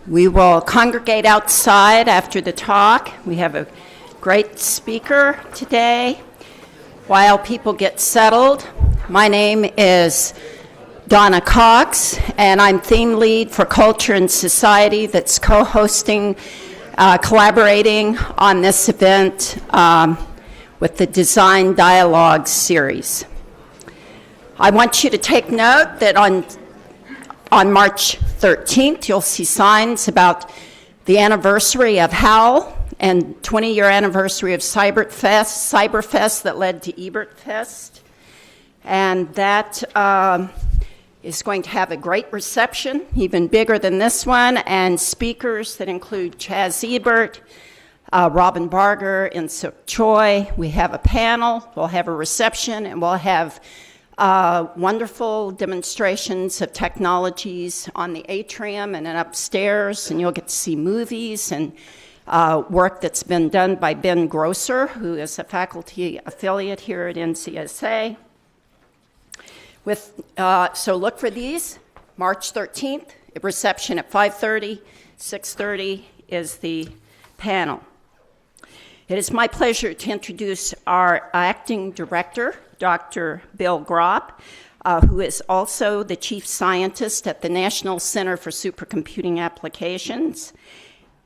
We will congregate outside after the talk. We have a great speaker today. While people get settled, my name is Donna Cox, and I'm theme lead for Culture and Society that's co-hosting, collaborating on this event with the Design Dialogue series. I want you to take note that on March 13th, you'll see signs about the anniversary of HOWL and 20-year anniversary of Cyberfest that led to Ebertfest. And that is going to have a great reception, even bigger than this one, and speakers that include Chaz Ebert, Robin Barger, and Suk Choi. We have a panel, we'll have a reception, and we'll have wonderful demonstrations of technologies on the atrium and then upstairs, and you'll get to see movies and work that's been done by Ben Grosser, who is a faculty affiliate here at NCSA. So look for these, March 13th, a reception at 5:30, 6:30 is the panel. It is my pleasure to introduce our acting director, Dr. Bill Gropp, who is also the chief scientist at the National Center for Supercomputing Applications,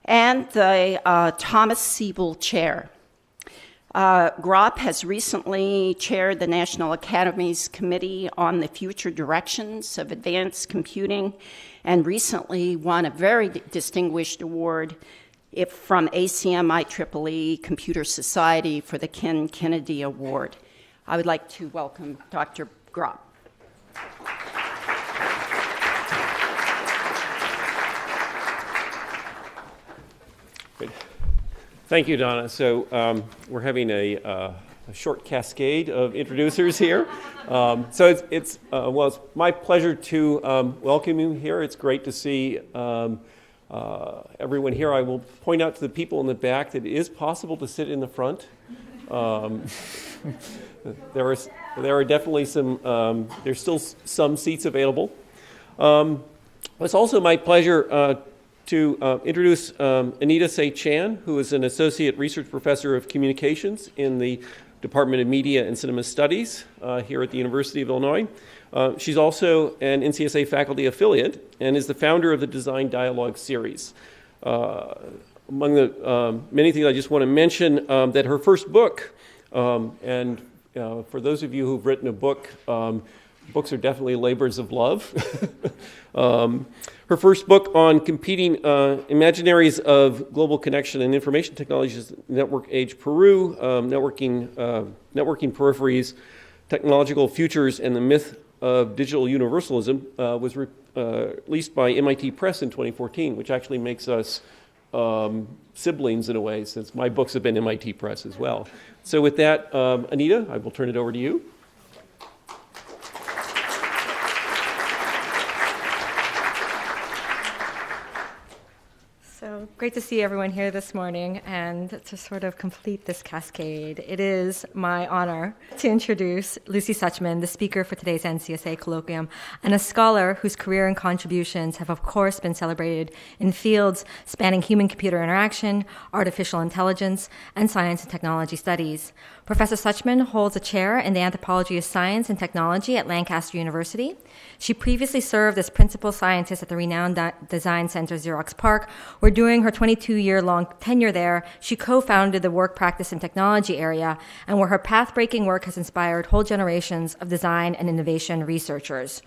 and the Thomas Siebel Chair. Gropp has recently chaired the National Academy's Committee on the Future Directions of Advanced Computing, and recently won a very distinguished award from ACM IEEE Computer Society for the Ken Kennedy Award. I would like to welcome Dr. Gropp. Good. Thank you, Donna. So we're having a short cascade of introducers here. So it's my pleasure to welcome you here. It's great to see everyone here. I will point out to the people in the back that it is possible to sit in the front. There are definitely some, there's still some seats available. It's also my pleasure to introduce Anita Se-Chan, who is an associate research professor of communications in the Department of Media and Cinema Studies here at the University of Illinois. She's also an NCSA faculty affiliate and is the founder of the Design Dialogue series. Among the many things I just want to mention that her first book, and for those of you who've written a book, books are definitely labors of love. Her first book on competing imaginaries of global connection and information technologies, Network Age Peru, networking peripheries, technological futures, and the myth of digital universalism, was released by MIT Press in 2014, which actually makes us siblings in a way, since my books have been MIT Press as well. So with that, Anita, I will turn it over to you. So great to see everyone here this morning, and to sort of complete this cascade, it is my honor to introduce Lucy Suchman, the speaker for today's NCSA colloquium, and a scholar whose career and contributions have of course been celebrated in fields spanning human-computer interaction, artificial intelligence, and science and technology studies. Professor Suchman holds a chair in the anthropology of science and technology at Lancaster University. She previously served as principal scientist at the renowned design center Xerox PARC, where during her 22-year-long tenure there, she co-founded the work practice and technology area, and where her path-breaking work has inspired whole generations of design and innovation researchers.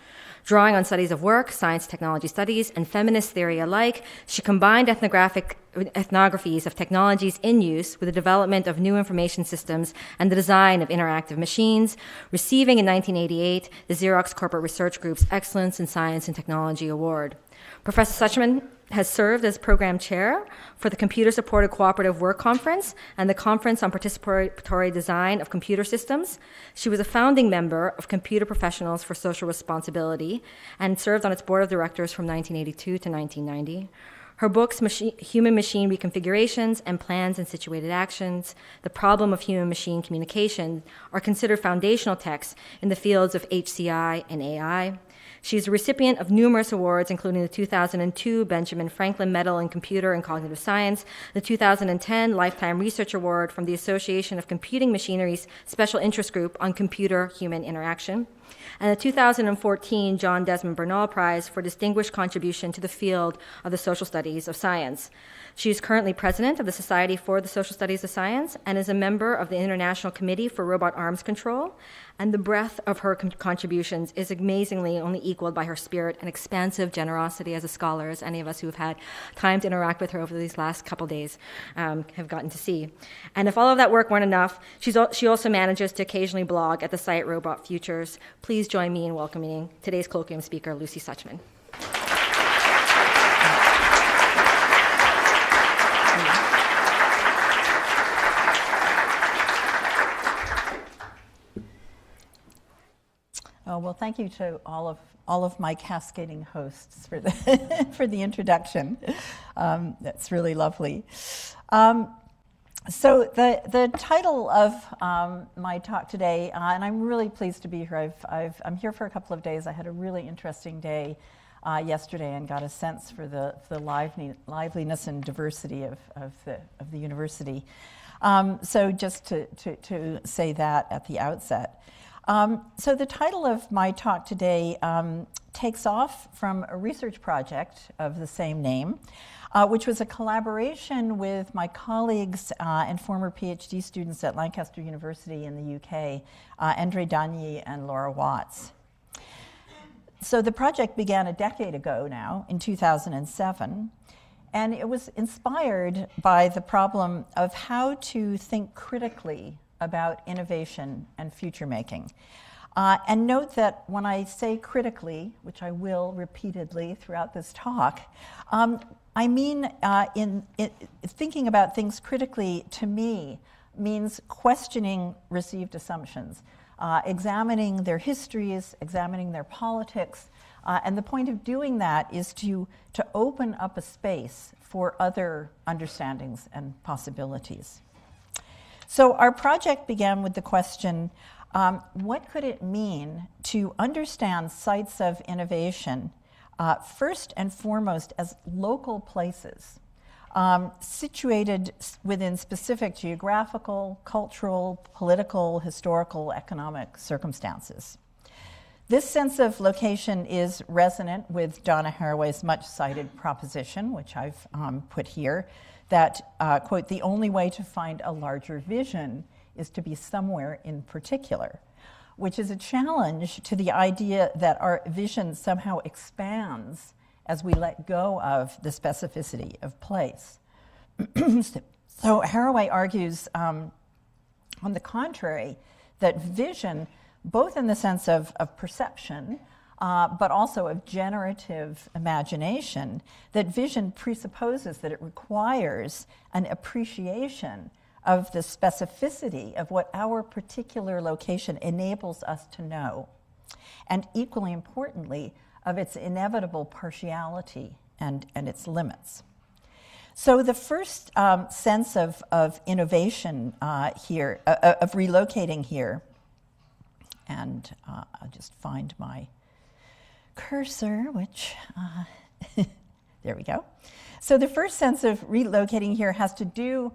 Drawing on studies of work, science, technology studies, and feminist theory alike, she combined ethnographies of technologies in use with the development of new information systems and the design of interactive machines, receiving in 1988 the Xerox Corporate Research Group's Excellence in Science and Technology Award. Professor Suchman has served as program chair for the Computer-Supported Cooperative Work Conference and the Conference on Participatory Design of Computer Systems. She was a founding member of Computer Professionals for Social Responsibility and served on its board of directors from 1982 to 1990. Her books, Human-Machine Reconfigurations and Plans and Situated Actions, The Problem of Human-Machine Communication, are considered foundational texts in the fields of HCI and AI. She's a recipient of numerous awards, including the 2002 Benjamin Franklin Medal in Computer and Cognitive Science, the 2010 Lifetime Research Award from the Association of Computing Machinery's Special Interest Group on Computer-Human Interaction, and the 2014 John Desmond Bernal Prize for Distinguished Contribution to the Field of the Social Studies of Science. She is currently president of the Society for the Social Studies of Science and is a member of the International Committee for Robot Arms Control. And the breadth of her contributions is amazingly only equaled by her spirit and expansive generosity as a scholar, as any of us who have had time to interact with her over these last couple days have gotten to see. And if all of that work weren't enough, she also manages to occasionally blog at the site Robot Futures. Please join me in welcoming today's colloquium speaker, Lucy Suchman. Oh, well, thank you to all of my cascading hosts for the for the introduction. That's really lovely. So the title of my talk today, and I'm really pleased to be here. I'm here for a couple of days. I had a really interesting day yesterday and got a sense for the liveliness and diversity of the university. So just to say that at the outset. So the title of my talk today takes off from a research project of the same name, which was a collaboration with my colleagues and former PhD students at Lancaster University in the UK, Andre Dagny and Laura Watts. So the project began a decade ago now, in 2007, and it was inspired by the problem of how to think critically about innovation and future making. And note that when I say critically, which I will repeatedly throughout this talk, I mean in thinking about things critically, to me, means questioning received assumptions, examining their histories, examining their politics, and the point of doing that is to open up a space for other understandings and possibilities. So our project began with the question, what could it mean to understand sites of innovation, first and foremost as local places, situated within specific geographical, cultural, political, historical, economic circumstances? This sense of location is resonant with Donna Haraway's much-cited proposition, which I've put here, that, quote, the only way to find a larger vision is to be somewhere in particular, which is a challenge to the idea that our vision somehow expands as we let go of the specificity of place. So Haraway argues, on the contrary, that vision, both in the sense of perception, but also of generative imagination, that vision presupposes that it requires an appreciation of the specificity of what our particular location enables us to know, and equally importantly, of its inevitable partiality and its limits. So the first sense of innovation here, of relocating here, and I'll just find my cursor, which, there we go. So the first sense of relocating here has to do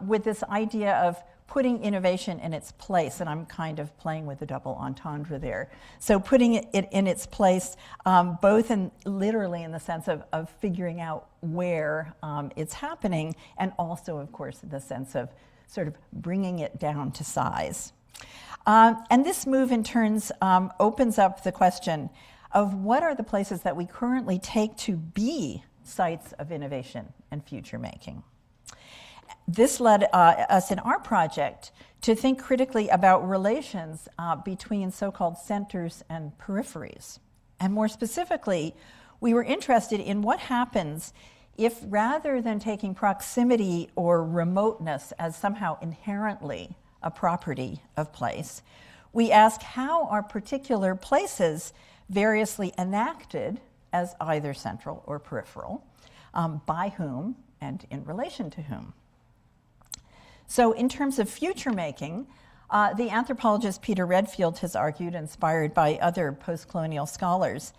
with this idea of putting innovation in its place, and I'm kind of playing with the double entendre there. So putting it in its place, both literally in the sense of figuring out where it's happening, and also, of course, in the sense of sort of bringing it down to size. And this move, in turns, opens up the question of what are the places that we currently take to be sites of innovation and future making. This led us in our project to think critically about relations between so-called centers and peripheries. And more specifically, we were interested in what happens if, rather than taking proximity or remoteness as somehow inherently a property of place, we ask how are particular places variously enacted as either central or peripheral, by whom and in relation to whom. So in terms of future making, The anthropologist Peter Redfield has argued, inspired by other post-colonial scholars,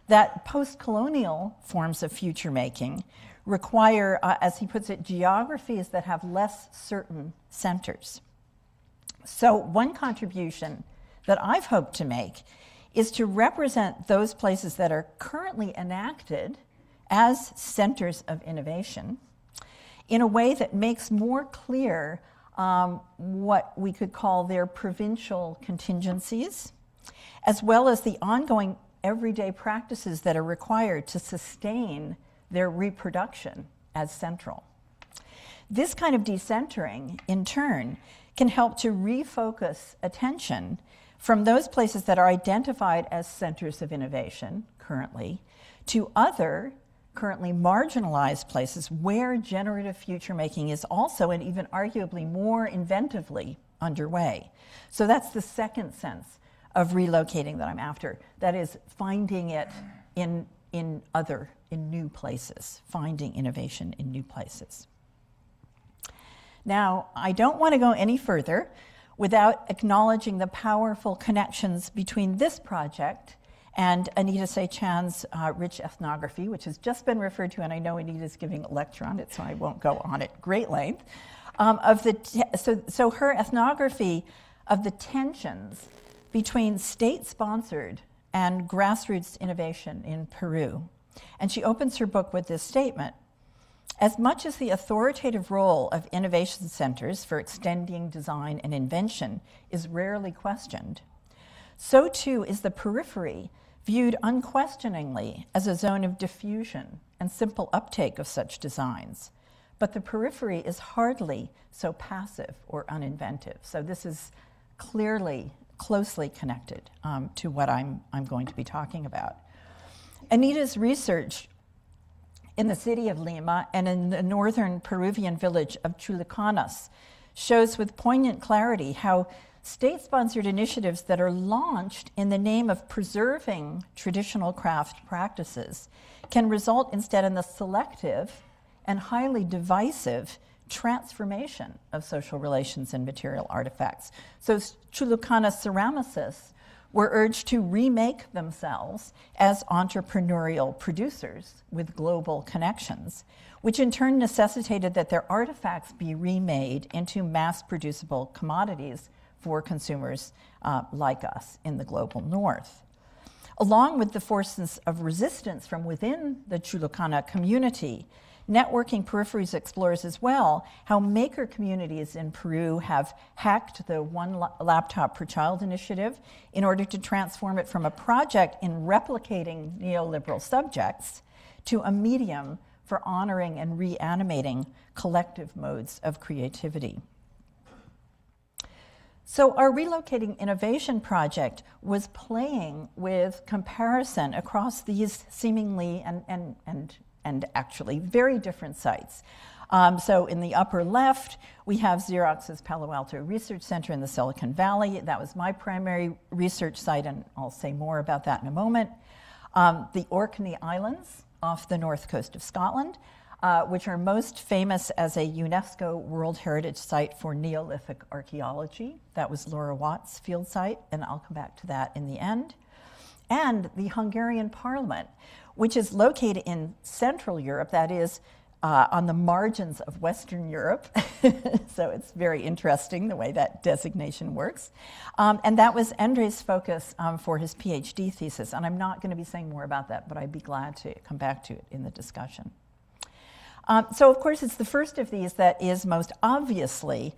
that post-colonial forms of future making require, as he puts it, geographies that have less certain centers. So one contribution that I've hoped to make is to represent those places that are currently enacted as centers of innovation in a way that makes more clear what we could call their provincial contingencies, as well as the ongoing everyday practices that are required to sustain their reproduction as central. This kind of decentering, in turn, can help to refocus attention from those places that are identified as centers of innovation currently to other currently marginalized places where generative future making is also and even arguably more inventively underway. So that's the second sense of relocating that I'm after. That is finding it in new places, finding innovation in new places. Now, I don't want to go any further without acknowledging the powerful connections between this project and Anita Sechan's rich ethnography, which has just been referred to, and I know Anita's giving a lecture on it, so I won't go on at great length. So her ethnography of the tensions between state-sponsored and grassroots innovation in Peru. And she opens her book with this statement: as much as the authoritative role of innovation centers for extending design and invention is rarely questioned, so too is the periphery viewed unquestioningly as a zone of diffusion and simple uptake of such designs. But the periphery is hardly so passive or uninventive. So this is clearly, closely connected to what I'm going to be talking about. Anita's research in the city of Lima and in the northern Peruvian village of Chulucanas shows with poignant clarity how state-sponsored initiatives that are launched in the name of preserving traditional craft practices can result instead in the selective and highly divisive transformation of social relations and material artifacts. So Chulucana ceramicists were urged to remake themselves as entrepreneurial producers with global connections, which in turn necessitated that their artifacts be remade into mass-producible commodities for consumers like us in the global north. Along with the forces of resistance from within the Chulucana community, Networking Peripheries explores as well how maker communities in Peru have hacked the One Laptop Per Child initiative in order to transform it from a project in replicating neoliberal subjects to a medium for honoring and reanimating collective modes of creativity. So our Relocating Innovation project was playing with comparison across these seemingly and actually very different sites. So in the upper left, we have Xerox's Palo Alto Research Center in the Silicon Valley. That was my primary research site, and I'll say more about that in a moment. The Orkney Islands off the north coast of Scotland, which are most famous as a UNESCO World Heritage Site for Neolithic archaeology. That was Laura Watt's field site, and I'll come back to that in the end. And the Hungarian Parliament, which is located in Central Europe, that is on the margins of Western Europe. So it's very interesting the way that designation works. And that was Andre's focus for his PhD thesis. And I'm not going to be saying more about that, but I'd be glad to come back to it in the discussion. So of course, it's the first of these that is most obviously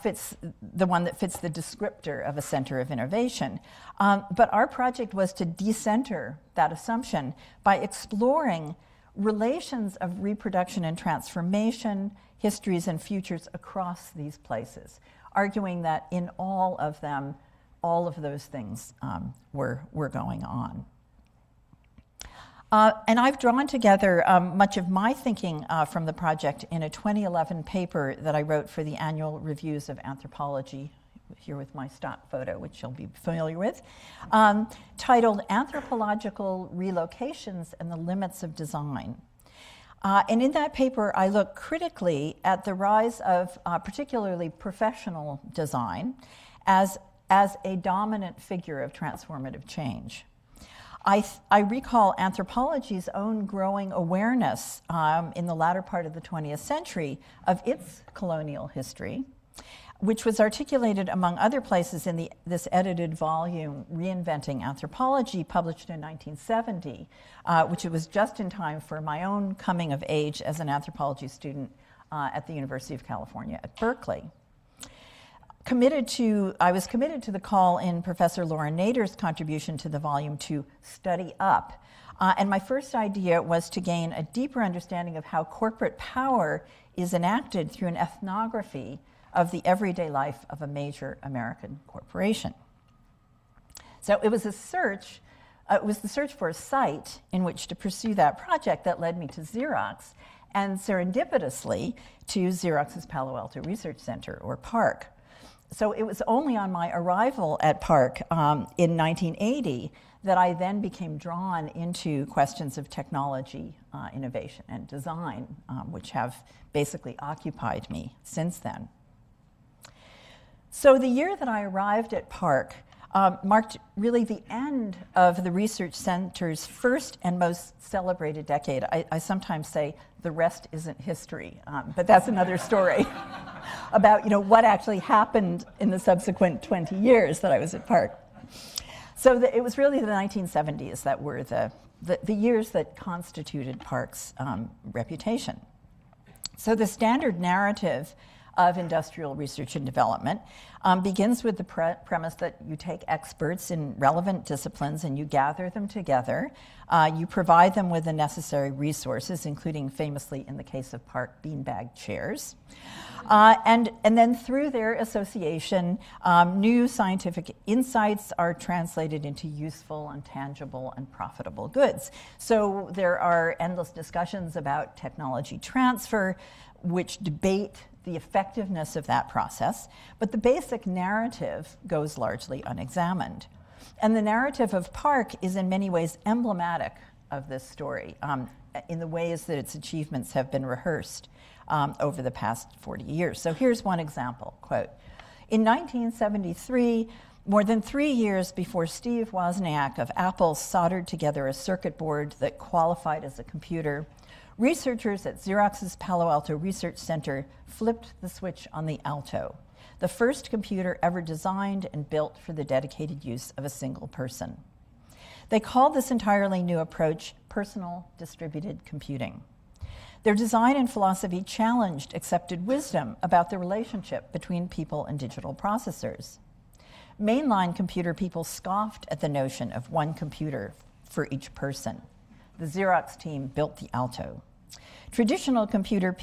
fits the one that fits the descriptor of a center of innovation. But our project was to decenter that assumption by exploring relations of reproduction and transformation, histories and futures across these places, arguing that in all of them, all of those things were going on. And I've drawn together much of my thinking from the project in a 2011 paper that I wrote for the annual reviews of anthropology, here with my stock photo, which you'll be familiar with, titled Anthropological Relocations and the Limits of Design. And in that paper, I look critically at the rise of particularly professional design as a dominant figure of transformative change. I recall anthropology's own growing awareness in the latter part of the 20th century of its colonial history, which was articulated, among other places, in this edited volume, Reinventing Anthropology, published in 1970, which it was just in time for my own coming of age as an anthropology student at the University of California at Berkeley. I was committed to the call in Professor Laura Nader's contribution to the volume to study up. And my first idea was to gain a deeper understanding of how corporate power is enacted through an ethnography of the everyday life of a major American corporation. So it was the search for a site in which to pursue that project that led me to Xerox, and serendipitously to Xerox's Palo Alto Research Center, or PARC. So it was only on my arrival at PARC in 1980 that I then became drawn into questions of technology, innovation, and design, which have basically occupied me since then. So the year that I arrived at PARC marked really the end of the research center's first and most celebrated decade. I sometimes say the rest isn't history, but that's another story about what actually happened in the subsequent 20 years that I was at PARC. So it was really the 1970s that were the years that constituted PARC's reputation. So the standard narrative of industrial research and development begins with the premise that you take experts in relevant disciplines and you gather them together. You provide them with the necessary resources, including, famously in the case of PARC, beanbag chairs. And then through their association, new scientific insights are translated into useful and tangible and profitable goods. So there are endless discussions about technology transfer, which debate the effectiveness of that process, but the basic narrative goes largely unexamined. And the narrative of PARC is in many ways emblematic of this story in the ways that its achievements have been rehearsed over the past 40 years. So here's one example, quote, "In 1973, more than 3 years before Steve Wozniak of Apple soldered together a circuit board that qualified as a computer, researchers at Xerox's Palo Alto Research Center flipped the switch on the Alto, the first computer ever designed and built for the dedicated use of a single person. They called this entirely new approach personal distributed computing. Their design and philosophy challenged accepted wisdom about the relationship between people and digital processors. Mainline computer people scoffed at the notion of one computer for each person. The Xerox team built the Alto. Traditional computer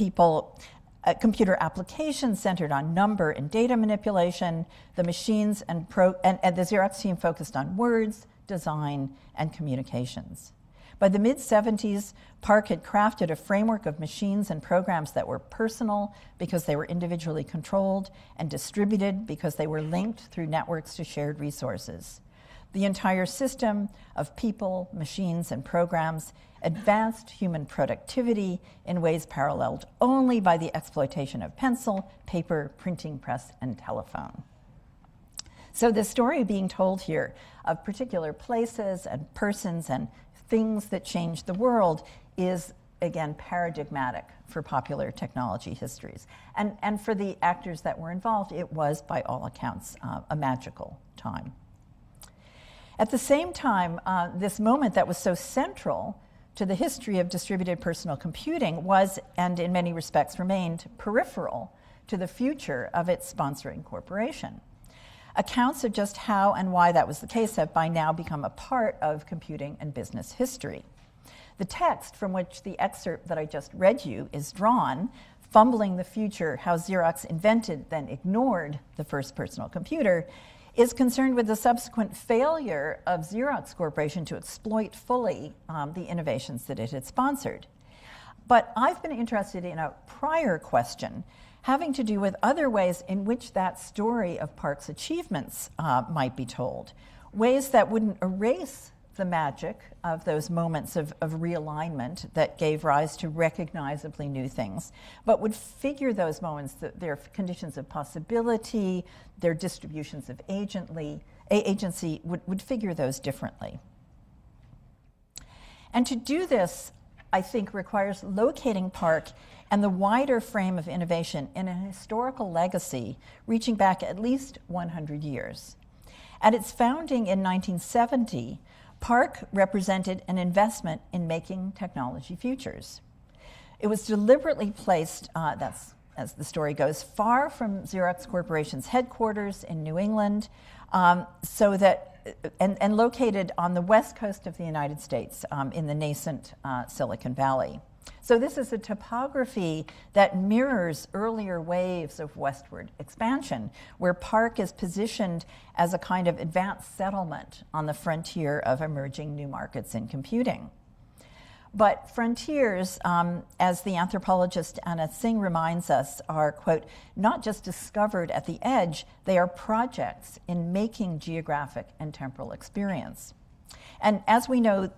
applications centered on number and data manipulation. The machines and the Xerox team focused on words, design, and communications. By the mid-70s, PARC had crafted a framework of machines and programs that were personal because they were individually controlled and distributed because they were linked through networks to shared resources. The entire system of people, machines, and programs advanced human productivity in ways paralleled only by the exploitation of pencil, paper, printing press, and telephone." So the story being told here of particular places and persons and things that changed the world is, again, paradigmatic for popular technology histories. And for the actors that were involved, it was, by all accounts, a magical time. At the same time, this moment that was so central to the history of distributed personal computing was, and in many respects remained, peripheral to the future of its sponsoring corporation. Accounts of just how and why that was the case have by now become a part of computing and business history. The text from which the excerpt that I just read you is drawn, Fumbling the Future, How Xerox Invented Then Ignored the First Personal Computer, is concerned with the subsequent failure of Xerox Corporation to exploit fully the innovations that it had sponsored. But I've been interested in a prior question having to do with other ways in which that story of PARC's achievements might be told, ways that wouldn't erase the magic of those moments of realignment that gave rise to recognizably new things, but would figure those moments, their conditions of possibility, their distributions of agency, would figure those differently. And to do this, I think, requires locating PARC and the wider frame of innovation in a historical legacy reaching back at least 100 years. At its founding in 1970, PARC represented an investment in making technology futures. It was deliberately placed, that's as the story goes, far from Xerox Corporation's headquarters in New England, so that and located on the west coast of the United States in the nascent Silicon Valley. So this is a topography that mirrors earlier waves of westward expansion, where PARC is positioned as a kind of advanced settlement on the frontier of emerging new markets in computing. But frontiers, as the anthropologist Anna Singh reminds us, are, quote, not just discovered at the edge, they are projects in making geographic and temporal experience. And as we know,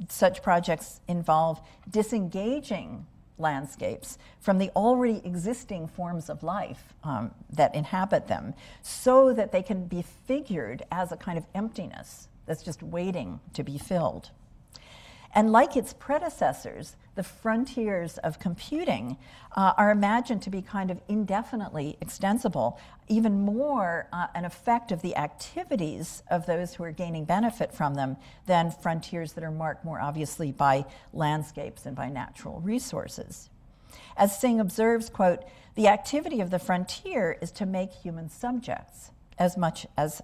such projects involve disengaging landscapes from the already existing forms of life that inhabit them, so that they can be figured as a kind of emptiness that's just waiting to be filled. And like its predecessors, the frontiers of computing are imagined to be kind of indefinitely extensible, even more an effect of the activities of those who are gaining benefit from them than frontiers that are marked more obviously by landscapes and by natural resources. As Singh observes, quote, the activity of the frontier is to make human subjects as much as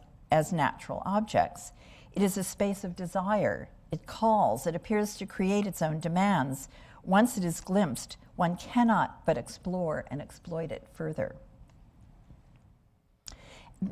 natural objects. It is a space of desire. It calls, it appears to create its own demands. Once it is glimpsed, one cannot but explore and exploit it further.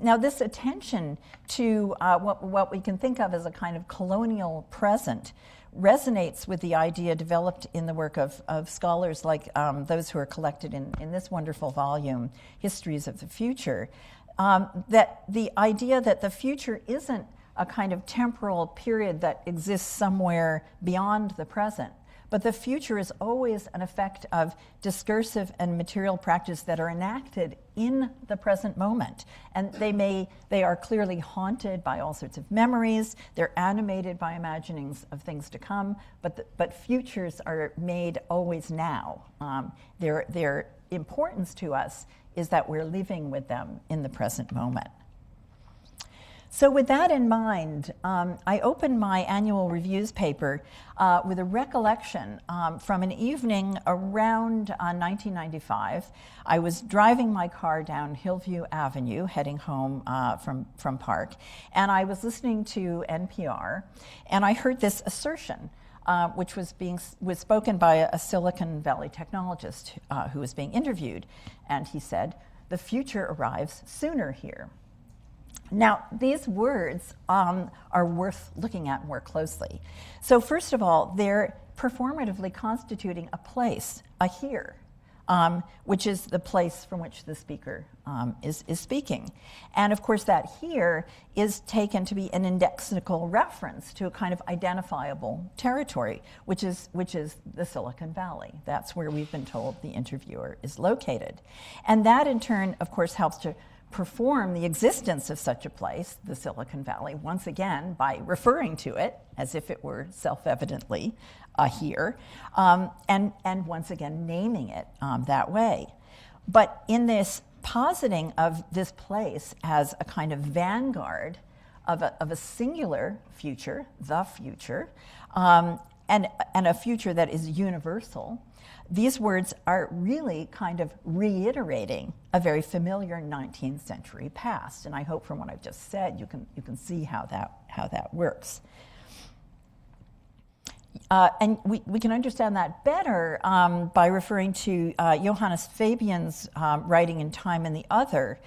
Now, this attention to what we can think of as a kind of colonial present resonates with the idea developed in the work of scholars like those who are collected in this wonderful volume, Histories of the Future, that the idea that the future isn't a kind of temporal period that exists somewhere beyond the present, but the future is always an effect of discursive and material practice that are enacted in the present moment. And they are clearly haunted by all sorts of memories, they're animated by imaginings of things to come, but futures are made always now. Their importance to us is that we're living with them in the present moment. So with that in mind, I opened my annual reviews paper with a recollection from an evening around 1995. I was driving my car down Hillview Avenue, heading home from PARC, and I was listening to NPR, and I heard this assertion, which was spoken by a Silicon Valley technologist who was being interviewed, and he said, "The future arrives sooner here." Now, these words are worth looking at more closely. So first of all, they're performatively constituting a place, a here, which is the place from which the speaker is speaking. And of course, that here is taken to be an indexical reference to a kind of identifiable territory, which is the Silicon Valley. That's where we've been told the interviewer is located. And that, in turn, of course, helps to perform the existence of such a place, the Silicon Valley, once again by referring to it as if it were self-evidently here, and once again naming it that way. But in this positing of this place as a kind of vanguard of a singular future, the future, and a future that is universal, these words are really kind of reiterating a very familiar 19th century past. And I hope from what I've just said, you can see how that works. And we can understand that better by referring to Johannes Fabian's writing in Time and the Other,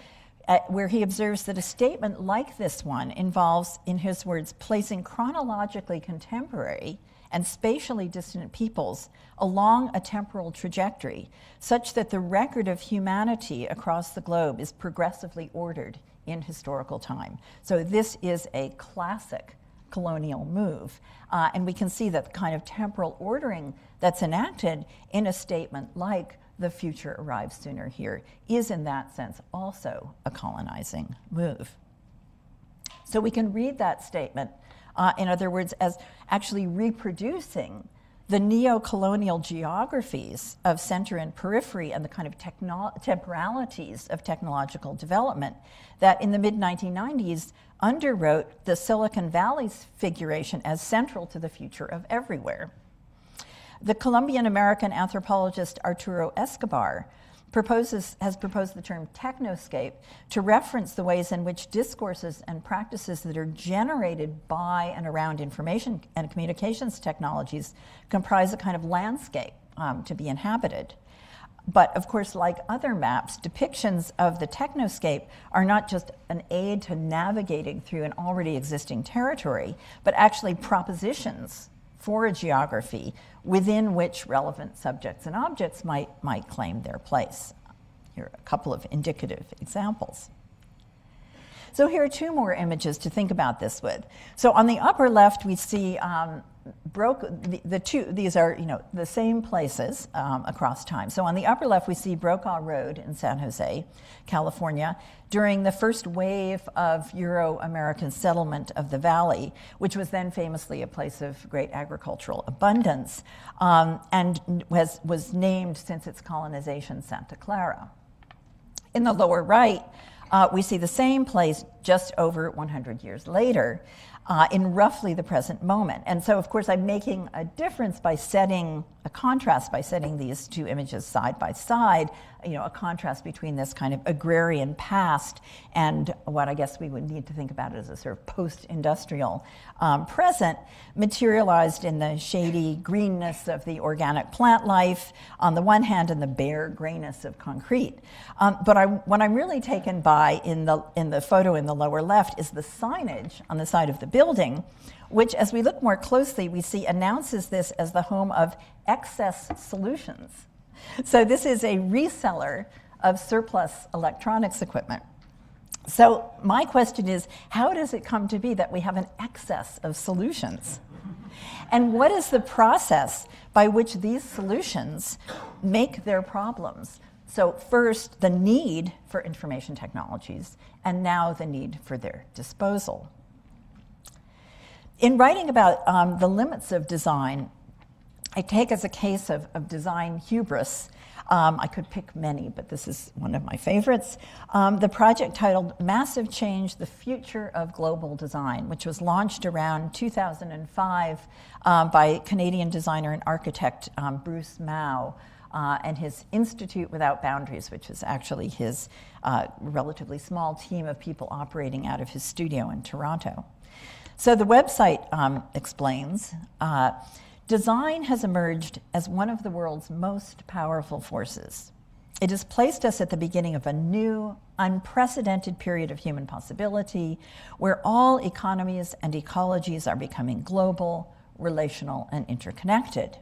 where he observes that a statement like this one involves, in his words, placing chronologically contemporary and spatially distant peoples along a temporal trajectory such that the record of humanity across the globe is progressively ordered in historical time. So this is a classic colonial move. And we can see that the kind of temporal ordering that's enacted in a statement like "the future arrives sooner here" is in that sense also a colonizing move. So we can read that statement, in other words, as actually reproducing the neo-colonial geographies of center and periphery and the kind of temporalities of technological development that in the mid-1990s underwrote the Silicon Valley's figuration as central to the future of everywhere. The Colombian-American anthropologist Arturo Escobar has proposed the term technoscape to reference the ways in which discourses and practices that are generated by and around information and communications technologies comprise a kind of landscape to be inhabited. But of course, like other maps, depictions of the technoscape are not just an aid to navigating through an already existing territory, but actually propositions for a geography within which relevant subjects and objects might claim their place. Here are a couple of indicative examples. So here are two more images to think about this with. So on the upper left, we see these are the same places across time. So on the upper left, we see Brokaw Road in San Jose, California, during the first wave of Euro-American settlement of the valley, which was then famously a place of great agricultural abundance, and was named since its colonization Santa Clara. In the lower right, we see the same place just over 100 years later, in roughly the present moment. And so, of course, I'm making a difference by setting a contrast, by setting these two images side by side, a contrast between this kind of agrarian past and what I guess we would need to think about as a sort of post-industrial present, materialized in the shady greenness of the organic plant life on the one hand and the bare grayness of concrete. But what I'm really taken by in the photo in the lower left is the signage on the side of the building, which, as we look more closely, we see announces this as the home of Excess Solutions. So this is a reseller of surplus electronics equipment. So my question is, how does it come to be that we have an excess of solutions? And what is the process by which these solutions make their problems? So first, the need for information technologies, and now the need for their disposal. In writing about the limits of design, I take as a case of design hubris. I could pick many, but this is one of my favorites. The project titled Massive Change, The Future of Global Design, which was launched around 2005 by Canadian designer and architect Bruce Mao and his Institute Without Boundaries, which is actually his relatively small team of people operating out of his studio in Toronto. So the website explains, design has emerged as one of the world's most powerful forces. It has placed us at the beginning of a new, unprecedented period of human possibility, where all economies and ecologies are becoming global, relational, and interconnected.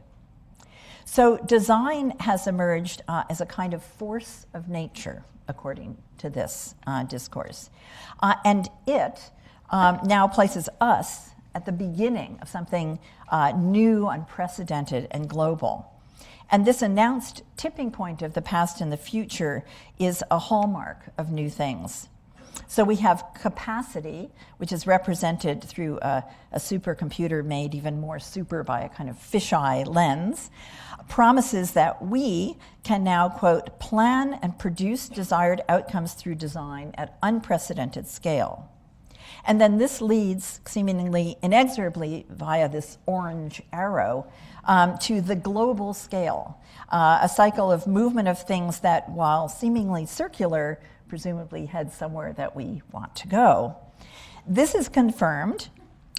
So design has emerged as a kind of force of nature, according to this discourse. And it now places us at the beginning of something new, unprecedented, and global. And this announced tipping point of the past and the future is a hallmark of new things. So we have capacity, which is represented through a supercomputer made even more super by a kind of fisheye lens, promises that we can now, quote, plan and produce desired outcomes through design at unprecedented scale. And then this leads, seemingly inexorably via this orange arrow, to the global scale, a cycle of movement of things that, while seemingly circular, presumably head somewhere that we want to go. This is confirmed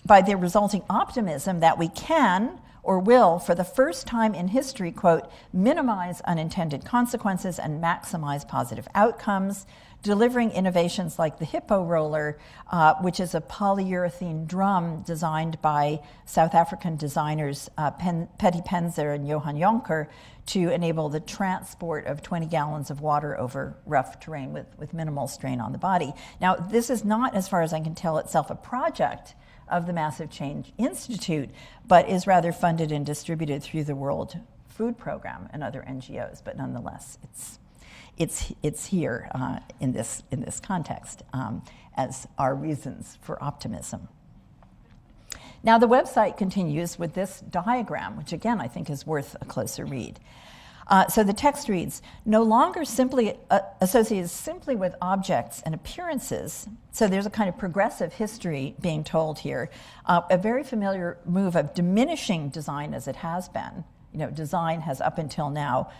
by the resulting optimism that we can or will, for the first time in history, quote, minimize unintended consequences and maximize positive outcomes, delivering innovations like the Hippo Roller, which is a polyurethane drum designed by South African designers Petty Penzer and Johan Jonker to enable the transport of 20 gallons of water over rough terrain with minimal strain on the body. Now, this is not, as far as I can tell, itself a project of the Massive Change Institute, but is rather funded and distributed through the World Food Program and other NGOs. But nonetheless, it's here in this context as our reasons for optimism. Now, the website continues with this diagram, which again I think is worth a closer read. So the text reads, no longer simply associated simply with objects and appearances, so there's a kind of progressive history being told here, a very familiar move of diminishing design as it has been. You know, design has up until now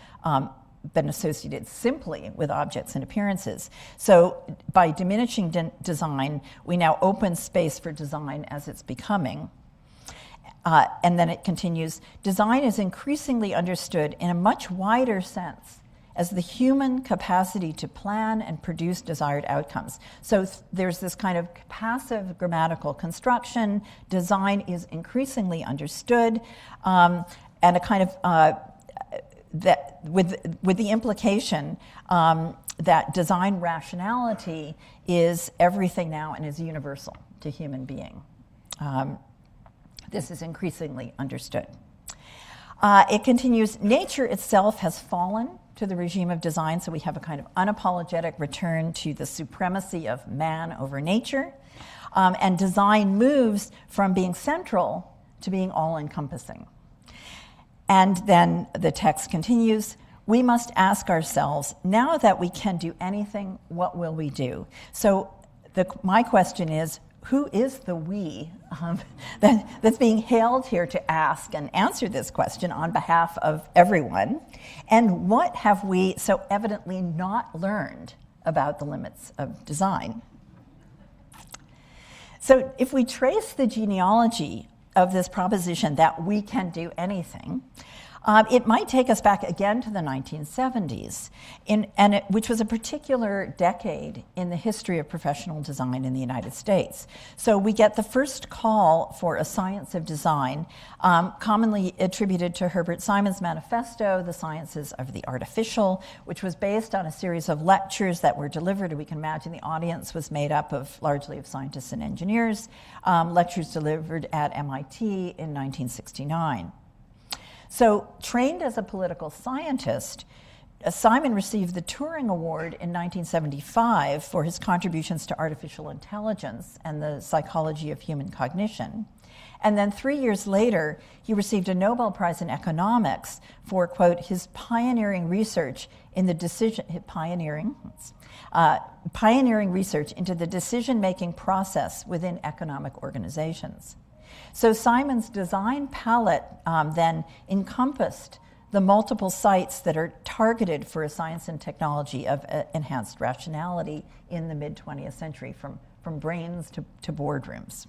been associated simply with objects and appearances. So by diminishing design, we now open space for design as it's becoming. And then it continues, design is increasingly understood in a much wider sense as the human capacity to plan and produce desired outcomes. So there's this kind of passive grammatical construction. Design is increasingly understood, and a kind of that with the implication that design rationality is everything now and is universal to human being. This is increasingly understood. It continues, nature itself has fallen to the regime of design, so we have a kind of unapologetic return to the supremacy of man over nature, and design moves from being central to being all-encompassing. And then the text continues, we must ask ourselves, now that we can do anything, what will we do? So my question is, who is the we that's being hailed here to ask and answer this question on behalf of everyone? And what have we so evidently not learned about the limits of design? So if we trace the genealogy of this proposition that we can do anything, it might take us back again to the 1970s, which was a particular decade in the history of professional design in the United States. So we get the first call for a science of design, commonly attributed to Herbert Simon's manifesto, The Sciences of the Artificial, which was based on a series of lectures that were delivered. We can imagine the audience was made up largely of scientists and engineers, lectures delivered at MIT in 1969. So, trained as a political scientist, Simon received the Turing Award in 1975 for his contributions to artificial intelligence and the psychology of human cognition. And then 3 years later, he received a Nobel Prize in economics for, quote, his pioneering research in the pioneering research into the decision-making process within economic organizations. So Simon's design palette then encompassed the multiple sites that are targeted for a science and technology of enhanced rationality in the mid-20th century, from brains to boardrooms.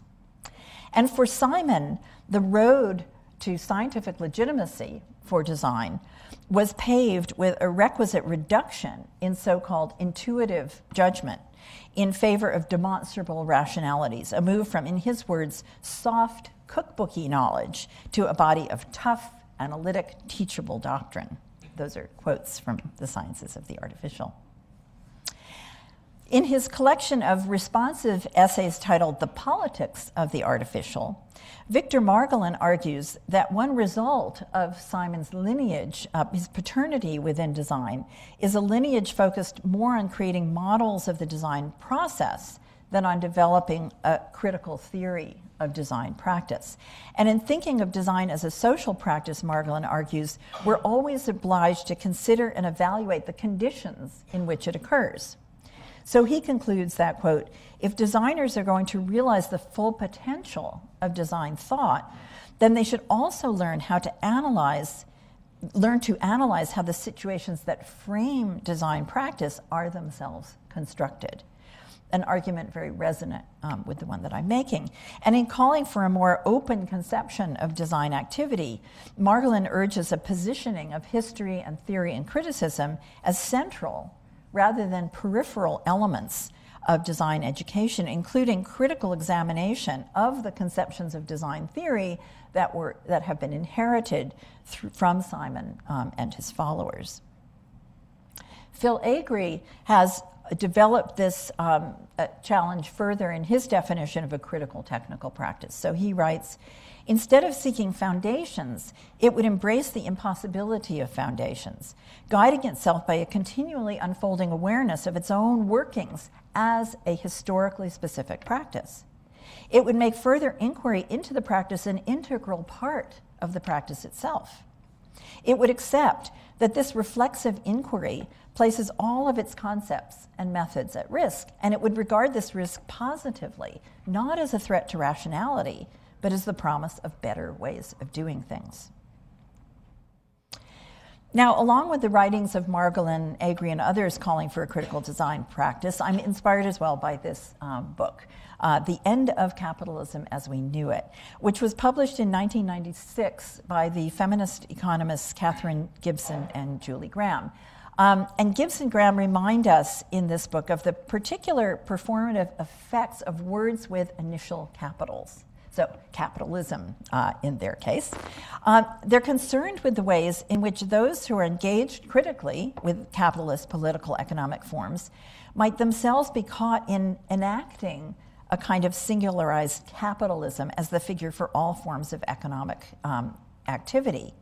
And for Simon, the road to scientific legitimacy for design was paved with a requisite reduction in so-called intuitive judgment in favor of demonstrable rationalities, a move from, in his words, soft cookbooky knowledge to a body of tough, analytic, teachable doctrine. Those are quotes from The Sciences of the Artificial. In his collection of responsive essays titled The Politics of the Artificial, Victor Margolin argues that one result of Simon's lineage, his paternity within design, is a lineage focused more on creating models of the design process than on developing a critical theory of design practice. And in thinking of design as a social practice, Margolin argues, we're always obliged to consider and evaluate the conditions in which it occurs. So he concludes that, quote, if designers are going to realize the full potential of design thought, then they should also learn to analyze how the situations that frame design practice are themselves constructed. An argument very resonant with the one that I'm making. And in calling for a more open conception of design activity, Margolin urges a positioning of history and theory and criticism as central rather than peripheral elements of design education, including critical examination of the conceptions of design theory that have been inherited from Simon and his followers. Phil Agre has developed this challenge further in his definition of a critical technical practice. So he writes, instead of seeking foundations, it would embrace the impossibility of foundations, guiding itself by a continually unfolding awareness of its own workings as a historically specific practice. It would make further inquiry into the practice an integral part of the practice itself. It would accept that this reflexive inquiry places all of its concepts and methods at risk, and it would regard this risk positively, not as a threat to rationality, but as the promise of better ways of doing things. Now, along with the writings of Margolin, Agri, and others calling for a critical design practice, I'm inspired as well by this book, The End of Capitalism as We Knew It, which was published in 1996 by the feminist economists Catherine Gibson and Julie Graham. And Gibson and Graham remind us in this book of the particular performative effects of words with initial capitals. So capitalism in their case. They're concerned with the ways in which those who are engaged critically with capitalist political economic forms might themselves be caught in enacting a kind of singularized capitalism as the figure for all forms of economic activity,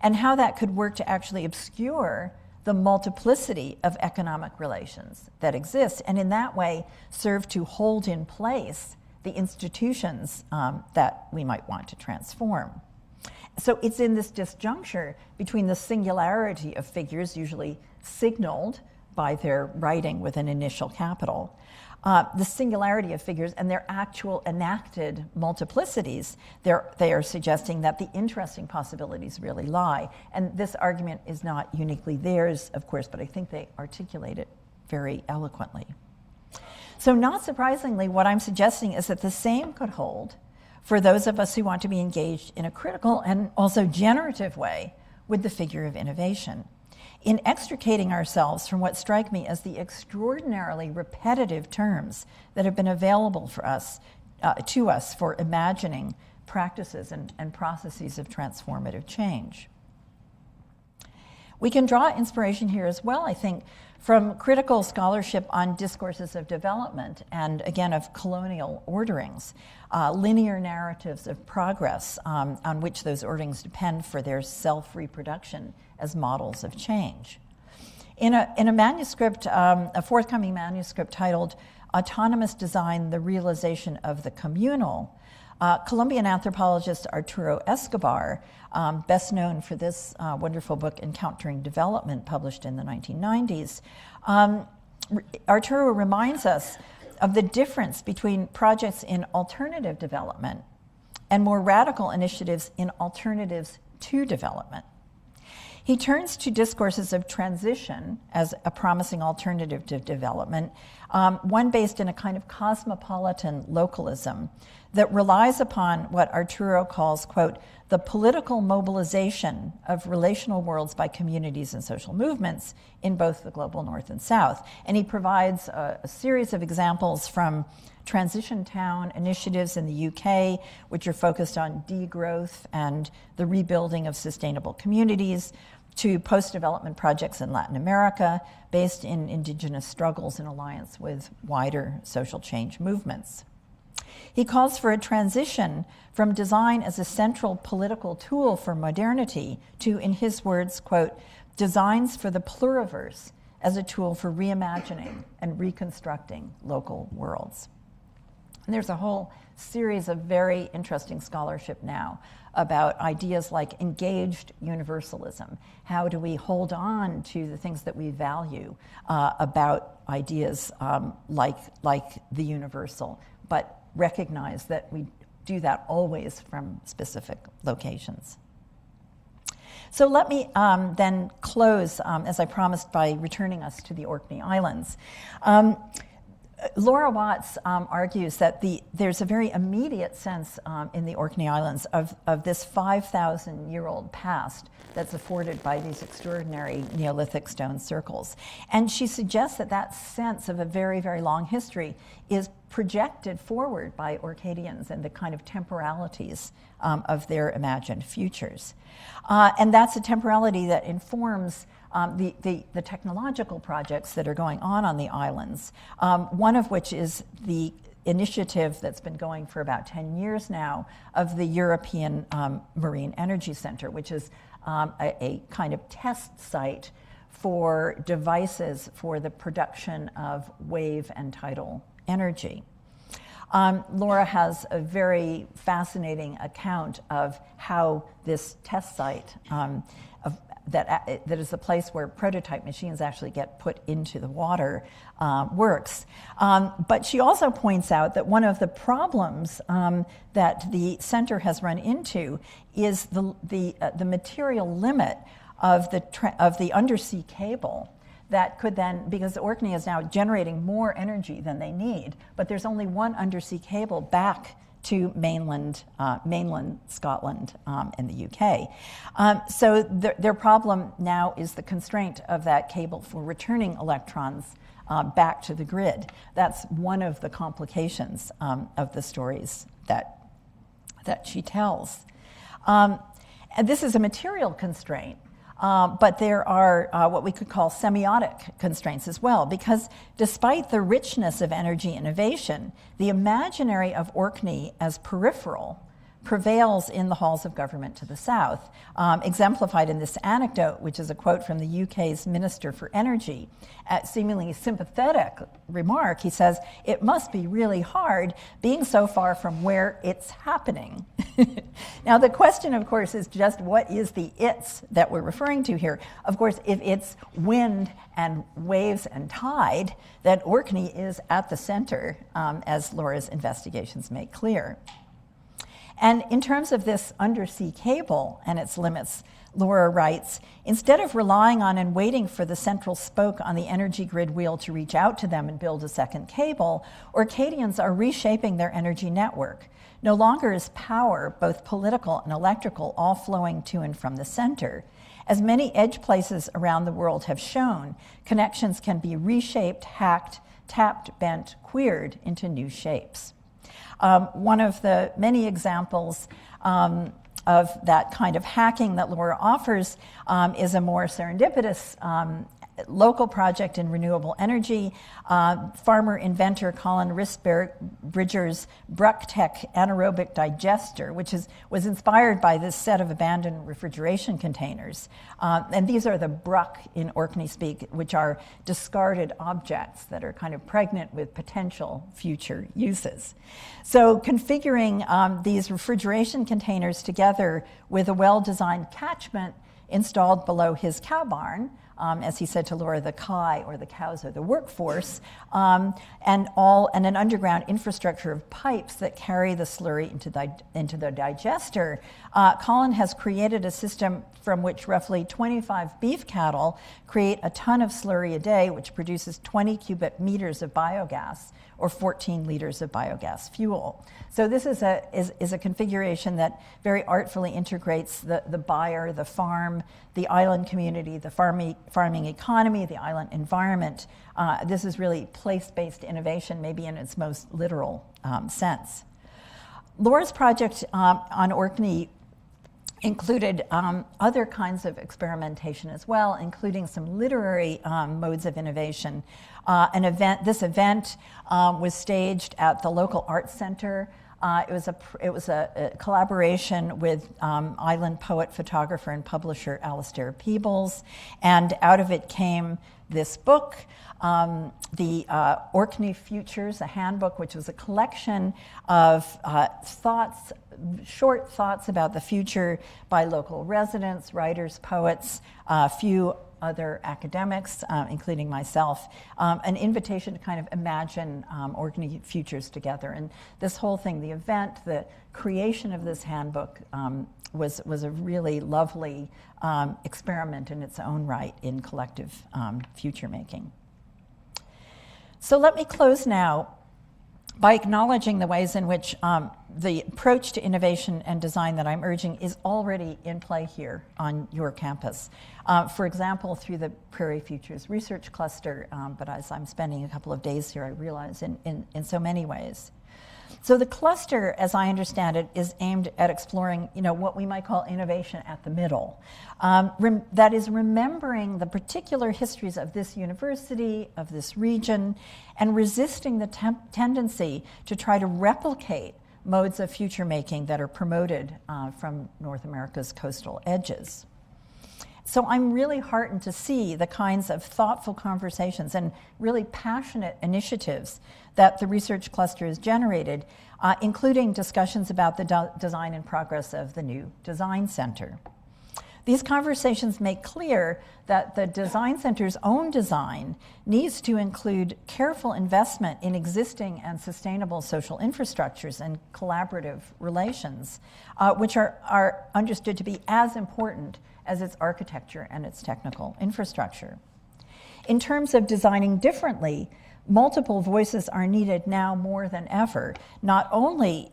and how that could work to actually obscure the multiplicity of economic relations that exist, and in that way serve to hold in place the institutions that we might want to transform. So it's in this disjuncture between the singularity of figures, usually signaled by their writing with an initial capital, the singularity of figures and their actual enacted multiplicities, they are suggesting that the interesting possibilities really lie. And this argument is not uniquely theirs, of course, but I think they articulate it very eloquently. So not surprisingly, what I'm suggesting is that the same could hold for those of us who want to be engaged in a critical and also generative way with the figure of innovation, in extricating ourselves from what strike me as the extraordinarily repetitive terms that have been available for us, to us for imagining practices and processes of transformative change. We can draw inspiration here as well, I think, from critical scholarship on discourses of development and, again, of colonial orderings, linear narratives of progress on which those orderings depend for their self-reproduction as models of change. In a manuscript, a forthcoming manuscript titled Autonomous Design, the Realization of the Communal, Colombian anthropologist Arturo Escobar, best known for this wonderful book, Encountering Development, published in the 1990s, Arturo reminds us of the difference between projects in alternative development and more radical initiatives in alternatives to development. He turns to discourses of transition as a promising alternative to development, one based in a kind of cosmopolitan localism that relies upon what Arturo calls, quote, the political mobilization of relational worlds by communities and social movements in both the global north and south. And he provides a series of examples from transition town initiatives in the UK, which are focused on degrowth and the rebuilding of sustainable communities, to post-development projects in Latin America based in indigenous struggles in alliance with wider social change movements. He calls for a transition from design as a central political tool for modernity to, in his words, quote, designs for the pluriverse as a tool for reimagining and reconstructing local worlds. And there's a whole series of very interesting scholarship now about ideas like engaged universalism. How do we hold on to the things that we value about ideas like the universal, but recognize that we do that always from specific locations. So let me then close, as I promised, by returning us to the Orkney Islands. Laura Watts argues that there's a very immediate sense in the Orkney Islands of this 5,000-year-old past that's afforded by these extraordinary Neolithic stone circles. And she suggests that that sense of a very, very long history is projected forward by Orcadians and the kind of temporalities of their imagined futures. And that's a temporality that informs the technological projects that are going on the islands, one of which is the initiative that's been going for about 10 years now of the European Marine Energy Center, which is a kind of test site for devices for the production of wave and tidal energy. Laura has a very fascinating account of how this test site that is the place where prototype machines actually get put into the water works. But she also points out that one of the problems that the center has run into is the material limit of the undersea cable that could then, because Orkney is now generating more energy than they need, but there's only one undersea cable back to mainland Scotland and the UK. So their problem now is the constraint of that cable for returning electrons back to the grid. That's one of the complications of the stories that she tells. And this is a material constraint. But there are what we could call semiotic constraints as well, because despite the richness of energy innovation, the imaginary of Orkney as peripheral prevails in the halls of government to the south, exemplified in this anecdote, which is a quote from the UK's Minister for Energy. At seemingly sympathetic remark, he says, "It must be really hard being so far from where it's happening." Now, the question, of course, is just what is the "it's" that we're referring to here? Of course, if it's wind and waves and tide, then Orkney is at the center, as Laura's investigations make clear. And in terms of this undersea cable and its limits, Laura writes, instead of relying on and waiting for the central spoke on the energy grid wheel to reach out to them and build a second cable, Orcadians are reshaping their energy network. No longer is power, both political and electrical, all flowing to and from the center. As many edge places around the world have shown, connections can be reshaped, hacked, tapped, bent, queered into new shapes. One of the many examples of that kind of hacking that Laura offers is a more serendipitous local project in renewable energy. Farmer inventor Colin Risbridger's Brucktech anaerobic digester, which was inspired by this set of abandoned refrigeration containers. And these are the Bruck in Orkney speak, which are discarded objects that are kind of pregnant with potential future uses. So configuring these refrigeration containers together with a well-designed catchment installed below his cow barn, as he said to Laura, the kai, or the cows, are the workforce, and an underground infrastructure of pipes that carry the slurry into the digester. Colin has created a system from which roughly 25 beef cattle create a ton of slurry a day, which produces 20 cubic meters of biogas, or 14 liters of biogas fuel. So this is a configuration that very artfully integrates the buyer, the farm, the island community, the farming economy, the island environment. This is really place-based innovation, maybe in its most literal sense. Laura's project on Orkney included other kinds of experimentation as well, including some literary modes of innovation. This event was staged at the local arts center. It was a collaboration with island poet, photographer, and publisher Alastair Peebles, and out of it came this book, the Orkney Futures, a handbook, which was a collection of short thoughts about the future by local residents, writers, poets, a few other academics, including myself, an invitation to kind of imagine Orkney futures together. And this whole thing, the event, the creation of this handbook was a really lovely experiment in its own right in collective future making. So let me close now by acknowledging the ways in which the approach to innovation and design that I'm urging is already in play here on your campus. For example, through the Prairie Futures Research Cluster, but as I'm spending a couple of days here, I realize in so many ways. So the cluster, as I understand it, is aimed at exploring, what we might call innovation at the middle. That is remembering the particular histories of this university, of this region, and resisting the tendency to try to replicate modes of future making that are promoted from North America's coastal edges. So I'm really heartened to see the kinds of thoughtful conversations and really passionate initiatives that the research cluster has generated, including discussions about the design and progress of the new design center. These conversations make clear that the design center's own design needs to include careful investment in existing and sustainable social infrastructures and collaborative relations, which are understood to be as important as its architecture and its technical infrastructure. In terms of designing differently, multiple voices are needed now more than ever, not only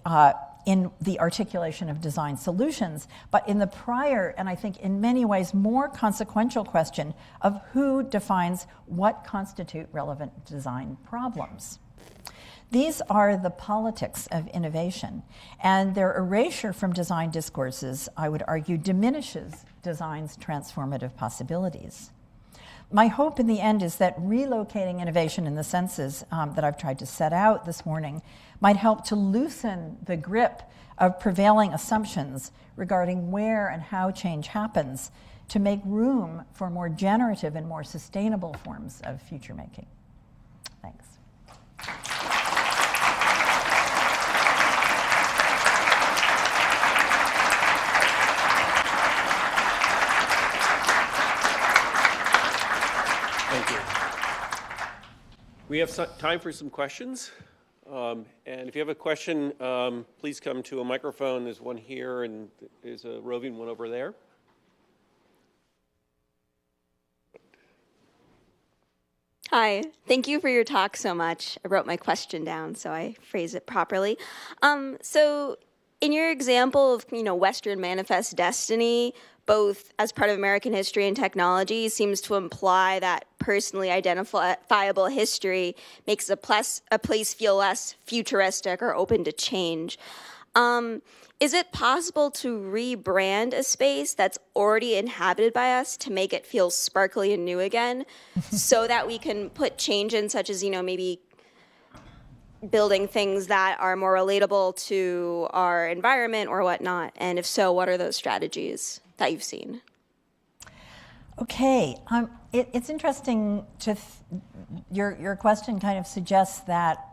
in the articulation of design solutions, but in the prior, and I think in many ways more consequential question of who defines what constitute relevant design problems. These are the politics of innovation, and their erasure from design discourses, I would argue, diminishes design's transformative possibilities. My hope in the end is that relocating innovation in the senses that I've tried to set out this morning might help to loosen the grip of prevailing assumptions regarding where and how change happens to make room for more generative and more sustainable forms of future making. Thanks. Thank you. We have time for some questions. And if you have a question, please come to a microphone. There's one here, and there's a roving one over there. Hi, thank you for your talk so much. I wrote my question down so I phrase it properly. So in your example of, Western manifest destiny, both as part of American history and technology, seems to imply that personally identifiable history makes a place feel less futuristic or open to change. Is it possible to rebrand a space that's already inhabited by us to make it feel sparkly and new again so that we can put change in, such as, maybe building things that are more relatable to our environment or whatnot? And if so, what are those strategies that you've seen? Okay, it's interesting to your question kind of suggests that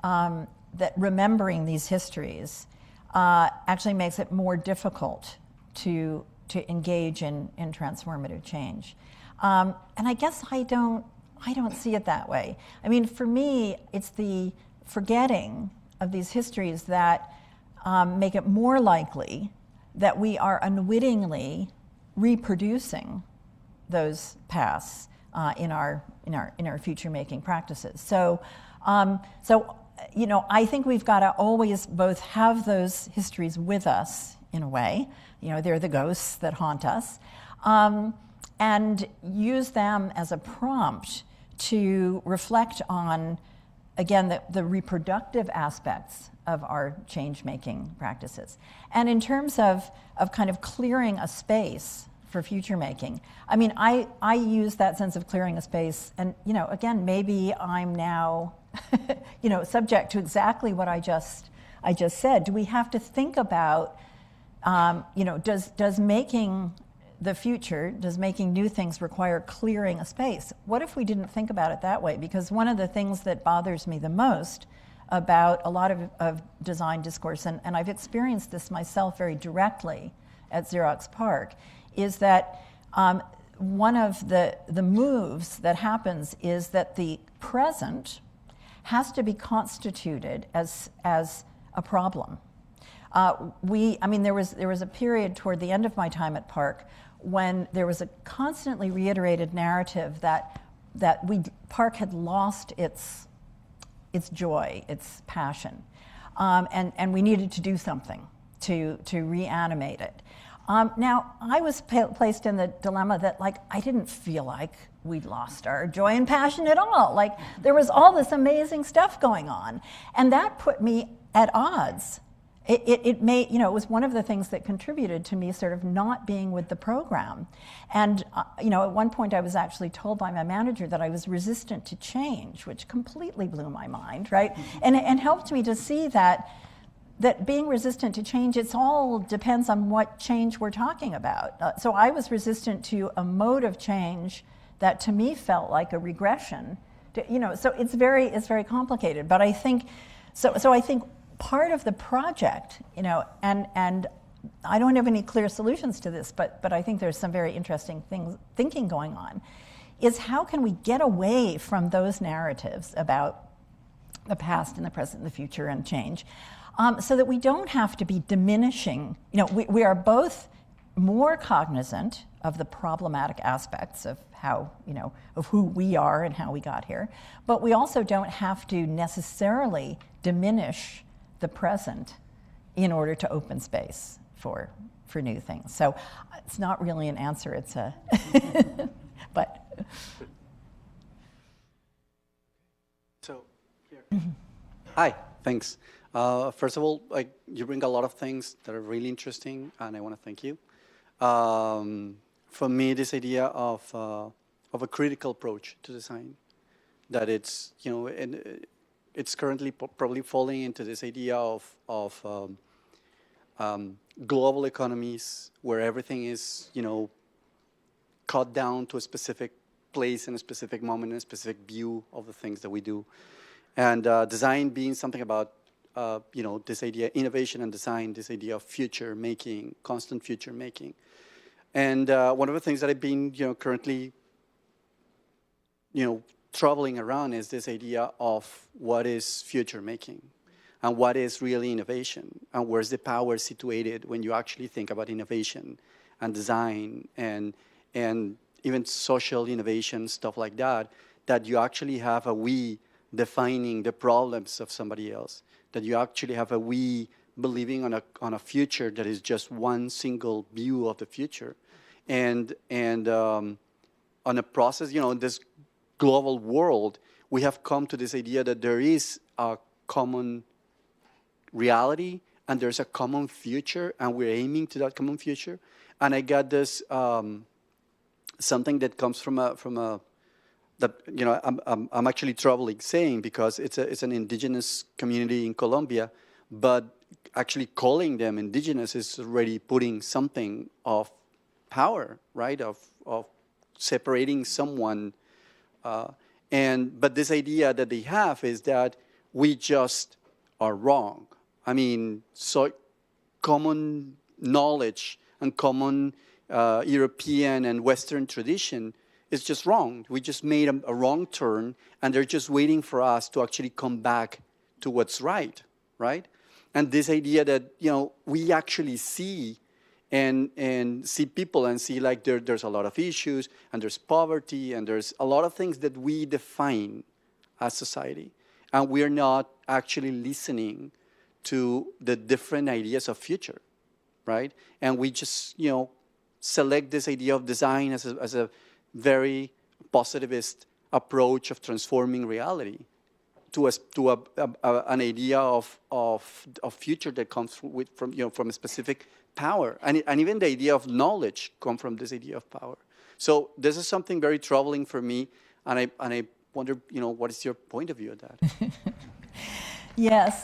that remembering these histories actually makes it more difficult to engage in transformative change, and I guess I don't see it that way. I mean, for me, it's the forgetting of these histories that make it more likely that we are unwittingly reproducing those paths in our future making practices. So I think we've got to always both have those histories with us in a way. They're the ghosts that haunt us, and use them as a prompt to reflect on, again, the reproductive aspects of our change-making practices. And in terms of kind of clearing a space for future making, I mean, I use that sense of clearing a space, and, again, maybe I'm now, subject to exactly what I just said. Do we have to think about, does making the future, does making new things require clearing a space? What if we didn't think about it that way? Because one of the things that bothers me the most about a lot of design discourse, and I've experienced this myself very directly at Xerox PARC, is that one of the moves that happens is that the present has to be constituted as a problem. There was a period toward the end of my time at PARC when there was a constantly reiterated narrative that PARC had lost its joy, its passion. and we needed to do something to reanimate it. Now, I was placed in the dilemma that, like, I didn't feel like we'd lost our joy and passion at all. Like, there was all this amazing stuff going on, and that put me at odds. It was one of the things that contributed to me sort of not being with the program. And, at one point I was actually told by my manager that I was resistant to change, which completely blew my mind, right? And helped me to see that being resistant to change, it all depends on what change we're talking about. So I was resistant to a mode of change that to me felt like a regression. So it's very complicated. But I think, I think part of the project, and I don't have any clear solutions to this, but I think there's some very interesting thinking going on, is how can we get away from those narratives about the past and the present and the future and change, so that we don't have to be diminishing. We are both more cognizant of the problematic aspects of how, of who we are and how we got here, but we also don't have to necessarily diminish the present in order to open space for new things. So it's not really an answer, it's a, but. So, here. Hi, thanks. First of all, you bring a lot of things that are really interesting, and I want to thank you. For me, this idea of a critical approach to design, that it's, it's currently probably falling into this idea of global economies where everything is, cut down to a specific place in a specific moment, in a specific view of the things that we do. And design being something about, this idea, innovation and design, this idea of future making, constant future making. And one of the things that I've been, currently, traveling around is this idea of what is future making and what is really innovation and where's the power situated when you actually think about innovation and design and even social innovation, stuff like that, that you actually have a we defining the problems of somebody else, that you actually have a we believing on a future that is just one single view of the future. And on a process, in this global world, we have come to this idea that there is a common reality and there's a common future, and we're aiming to that common future. And I got this something that comes from a that I'm actually troubling saying, because it's an indigenous community in Colombia, but actually calling them indigenous is already putting something of power, right? Of separating someone. But this idea that they have is that we just are wrong. I mean, so common knowledge and common European and Western tradition is just wrong. We just made a wrong turn, and they're just waiting for us to actually come back to what's right? And this idea that, we actually see and see people and see like there's a lot of issues, and there's poverty, and there's a lot of things that we define as society. And we're not actually listening to the different ideas of future, right? And we just, select this idea of design as a very positivist approach of transforming reality to an idea of future that comes from a specific power, and even the idea of knowledge come from this idea of power. So this is something very troubling for me, and I wonder, what is your point of view of that? Yes,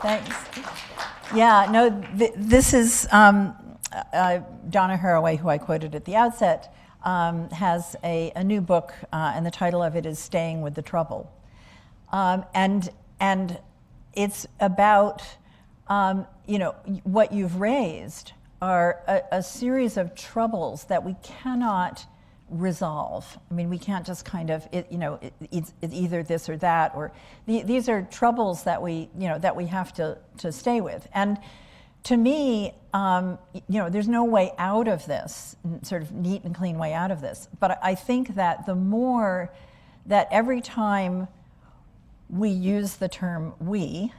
thanks. Yeah, no, this is Donna Haraway, who I quoted at the outset, has a new book, and the title of it is "Staying with the Trouble," and it's about what you've raised are a series of troubles that we cannot resolve. I mean, we can't just kind of, it's either this or that, or these are troubles that we have to stay with. And to me, there's no way out of this, sort of neat and clean way out of this. But I think that the more that every time we use the term we,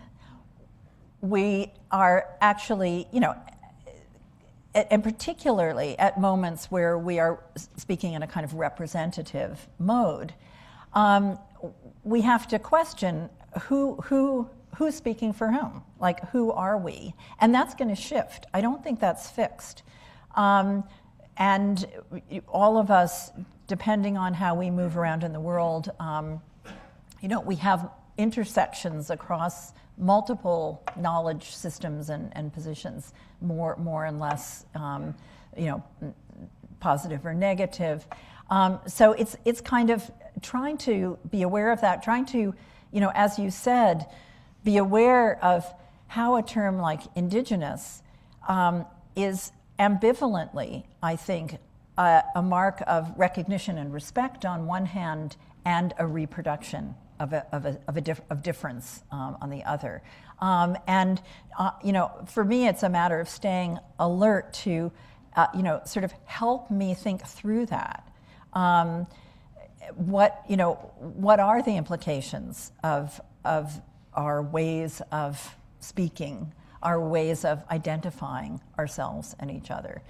we are actually, and particularly at moments where we are speaking in a kind of representative mode, we have to question who's speaking for whom? Like, who are we? And that's going to shift. I don't think that's fixed. And all of us, depending on how we move around in the world, we have intersections across multiple knowledge systems and positions, more and less, positive or negative. So it's kind of trying to be aware of that, trying to, as you said, be aware of how a term like indigenous is ambivalently, I think, a mark of recognition and respect on one hand, and a reproduction of difference on the other. For me, it's a matter of staying alert to, sort of help me think through that. What are the implications of our ways of speaking, our ways of identifying ourselves and each other?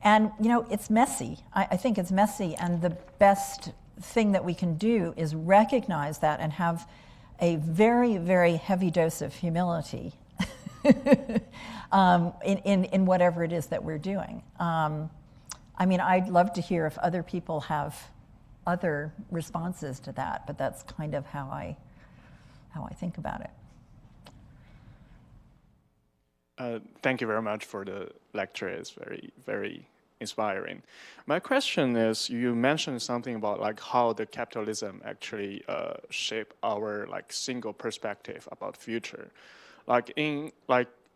It's messy. I think it's messy, and the best thing that we can do is recognize that and have a very, very heavy dose of humility in whatever it is that we're doing. I'd love to hear if other people have other responses to that, but that's kind of how I think about it. Thank you very much for the lecture. It's very, very inspiring. My question is, you mentioned something about like how the capitalism actually shape our like single perspective about future. Like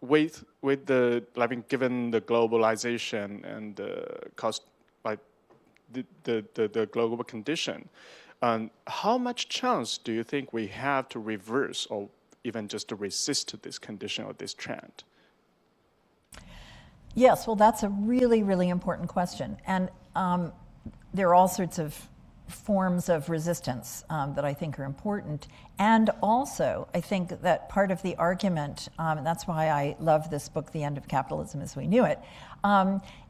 with the given the globalization and the cost, the global condition, how much chance do you think we have to reverse or even just to resist this condition or this trend? Yes, well, that's a really, really important question. And there are all sorts of forms of resistance that I think are important. And also, I think that part of the argument, and that's why I love this book, The End of Capitalism as We Knew It,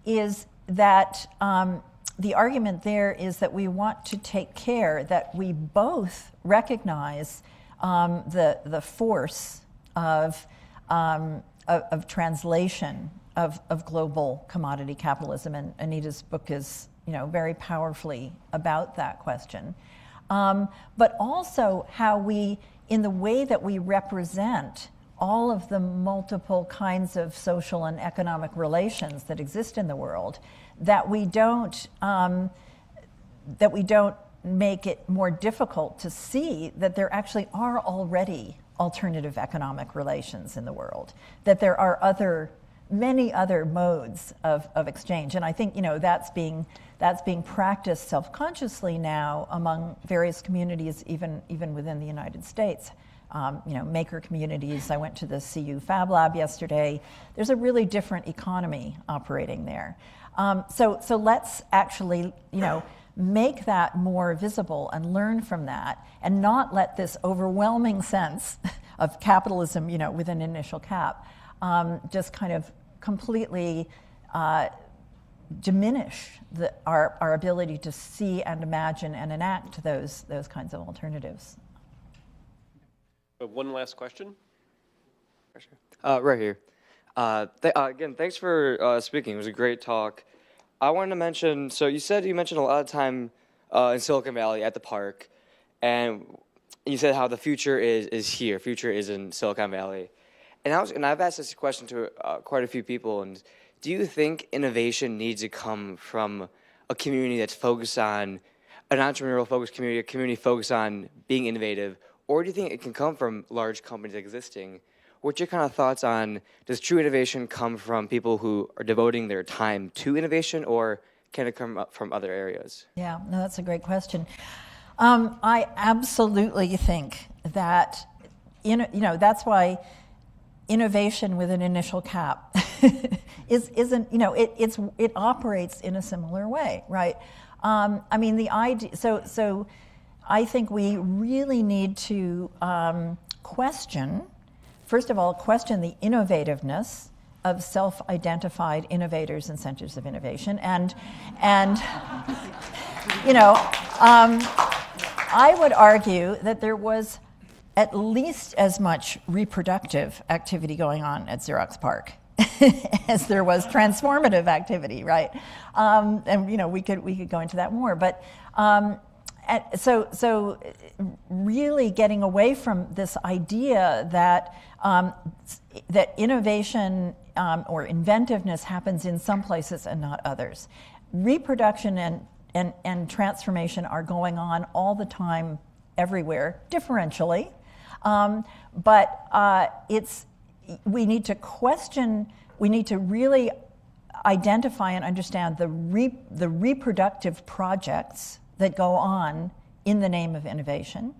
is that the argument there is that we want to take care that we both recognize the force of translation of global commodity capitalism, and Anita's book is, very powerfully about that question. But also how we, in the way that we represent all of the multiple kinds of social and economic relations that exist in the world, that we don't make it more difficult to see that there actually are already alternative economic relations in the world, that there are many other modes of exchange. And I think, that's being practiced self-consciously now among various communities, even within the United States. Maker communities. I went to the CU Fab Lab yesterday. There's a really different economy operating there. So let's actually, make that more visible and learn from that, and not let this overwhelming sense of capitalism, with an initial cap, just kind of completely diminish our ability to see and imagine and enact those kinds of alternatives. One last question. Right here. Again, thanks for speaking. It was a great talk. I wanted to mention, so you mentioned a lot of time in Silicon Valley at the PARC, and you said how the future is here. Future is in Silicon Valley. And I've asked this question to quite a few people, and do you think innovation needs to come from a community that's focused on, an entrepreneurial focused community, a community focused on being innovative, or do you think it can come from large companies existing? What's your kind of thoughts on, does true innovation come from people who are devoting their time to innovation, or can it come up from other areas? Yeah, no, that's a great question. I absolutely think that, that's why innovation with an initial cap it operates in a similar way, right? The idea, so I think we really need to question first of all, question the innovativeness of self-identified innovators and centers of innovation. And you know, I would argue that there was at least as much reproductive activity going on at Xerox PARC as there was transformative activity, right? And you know, we could go into that more, but so really getting away from this idea that that innovation or inventiveness happens in some places and not others. Reproduction and transformation are going on all the time, everywhere, differentially. But we need to question, we need to really identify and understand the reproductive projects that go on in the name of innovation.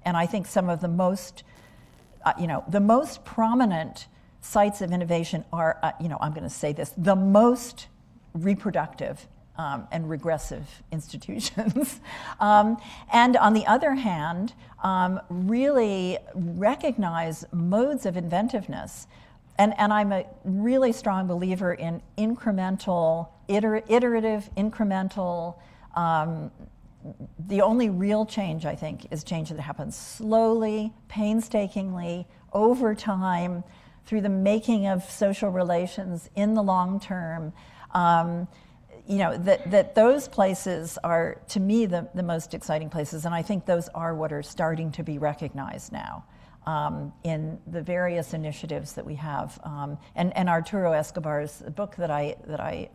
And I think some of the most, the most prominent sites of innovation are, I'm going to say this, the most reproductive and regressive institutions. And on the other hand, really recognize modes of inventiveness. And I'm a really strong believer in incremental, iterative, incremental. The only real change, I think, is change that happens slowly, painstakingly, over time, through the making of social relations in the long term. That those places are, to me, the most exciting places, and I think those are what are starting to be recognized now in the various initiatives that we have. And Arturo Escobar's book that I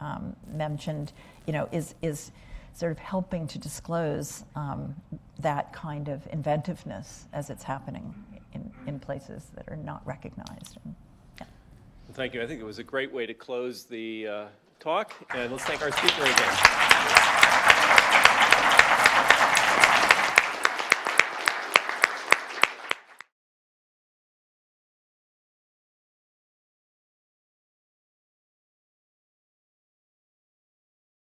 mentioned, is sort of helping to disclose that kind of inventiveness as it's happening in places that are not recognized. Thank you. I think it was a great way to close the talk, and let's thank our speaker again.